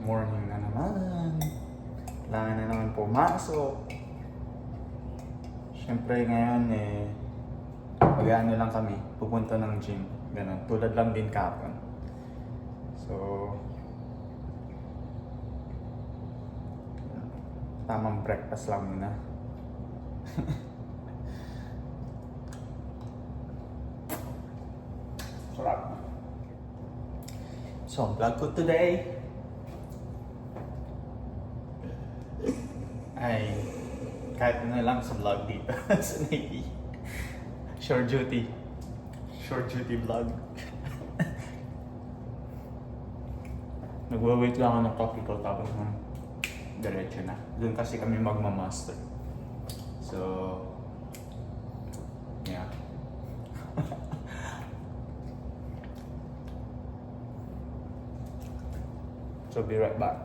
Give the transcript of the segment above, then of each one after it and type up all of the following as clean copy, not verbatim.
morning na naman. Kailangan na naman pumasok. Siyempre ngayon mag-ano lang kami, pupunta ng gym. Ganun, tulad lang din kapon. So, tamang breakfast lang muna. Sarap. So, ang vlog ko today ay kahit na lang sa vlog dito sa Navy. Short duty vlog. Nagwa-wait lang ako ng coffee ko tapos diretso na. Doon kasi kami magmamaster. So, yeah. So, be right back.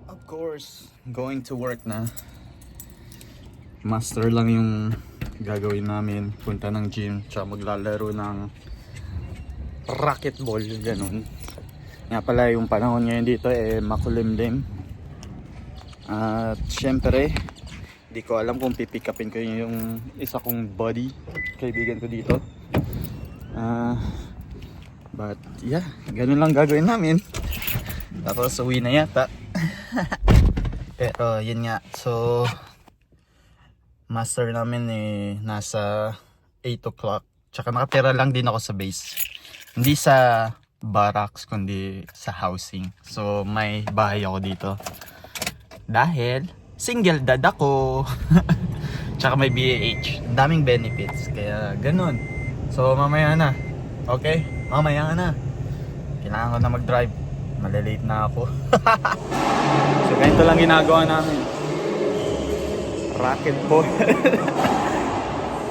Of course, going to work na. Master lang yung gagawin namin. Punta ng gym, tsaka maglalaro ng racquetball, ganun. Nga pala yung panahon ngayon dito makulimlim. At syempre, di ko alam kung pipick upin ko yung isa kong buddy, kaibigan ko dito. But yeah, ganun lang gagawin namin. Tapos uwi na yata. Pero yun nga, so master namin nasa 8 o'clock. Tsaka nakatira lang din ako sa base. Hindi sa barracks, kundi sa housing. So may bahay ako dito. Dahil single dad ako. Tsaka may BAH. Daming benefits. Kaya ganun. So mamaya na. Okay? Mamaya na. Kailangan ko na mag-drive. Malilate na ako. So ganito lang ginagawa namin. Racquetball.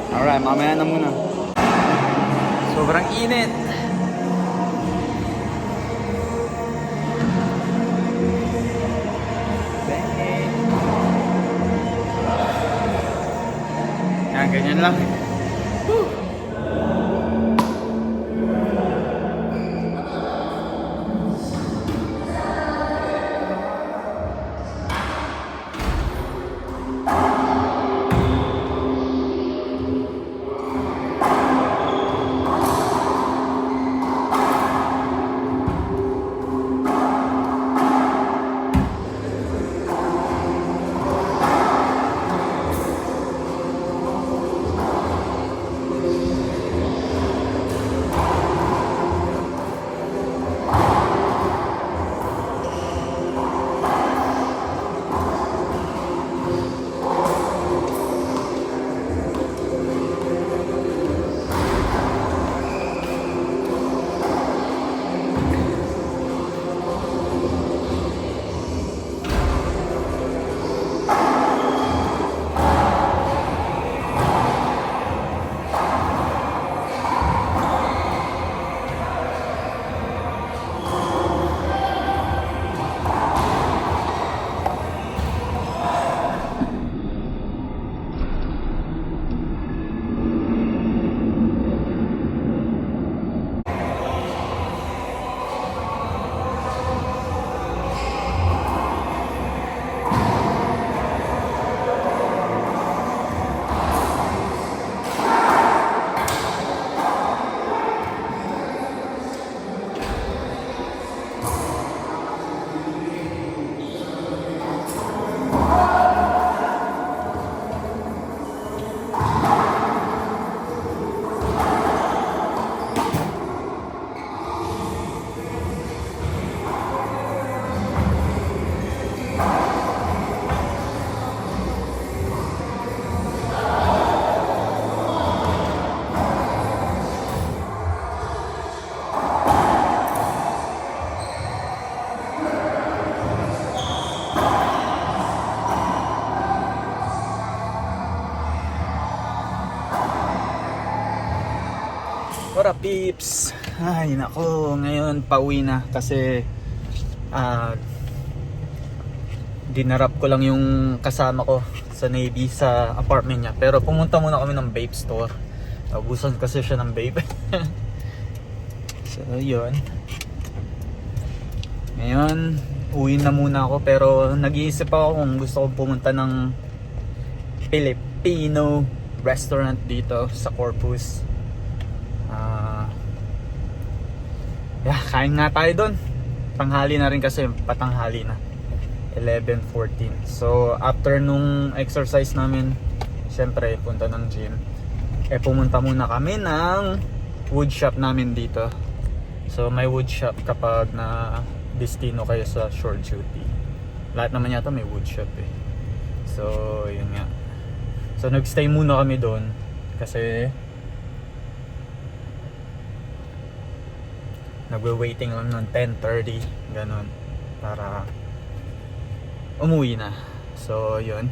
Alright, mamaya na muna. Sobrang init. Yan, ganyan lang. Woo! What up, peeps? Ay nako, ngayon pauwi na kasi dinarap ko lang yung kasama ko sa Navy sa apartment niya. Pero pumunta muna kami ng vape store. Naubusan kasi siya ng vape. So yun. Ngayon, uwi na muna ako pero nag-iisip ako kung gusto kong pumunta ng Filipino restaurant dito sa Corpus. Kain nga tayo doon. Tanghali na rin kasi, patanghali na. 11:14. So, after nung exercise namin, syempre, punta ng gym. Pumunta muna kami ng wood shop namin dito. So, may wood shop kapag na destino kayo sa short duty. Lahat naman yata may wood shop eh. So, yun nga. So, nagstay muna kami doon kasi nagwe-waiting lang ng 10:30 ganun para umuwi na. So, yun.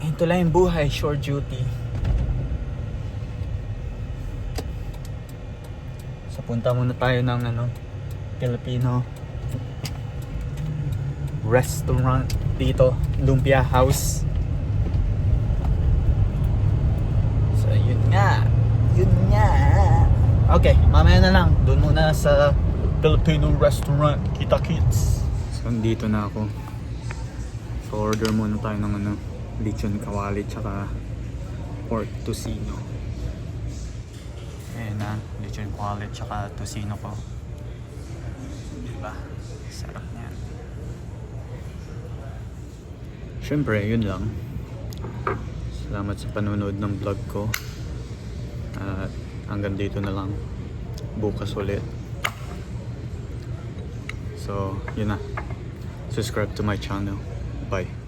Ito lang yung buhay, short duty. So, punta muna tayo ng Filipino restaurant dito, Lumpia House. So, yun nga. Okay, mamaya na lang. Doon muna sa Filipino restaurant, Kita Kits. So, dito na ako. So, order muna tayo ng lechon kawali tsaka pork tocino. Ayan na, lechon kawali tsaka tocino ko. Diba? Sarap niyan. Siyempre, yun lang. Salamat sa panonood ng vlog ko. At hanggang dito na lang. Bukas ulit. So, yun na. Subscribe to my channel. Bye.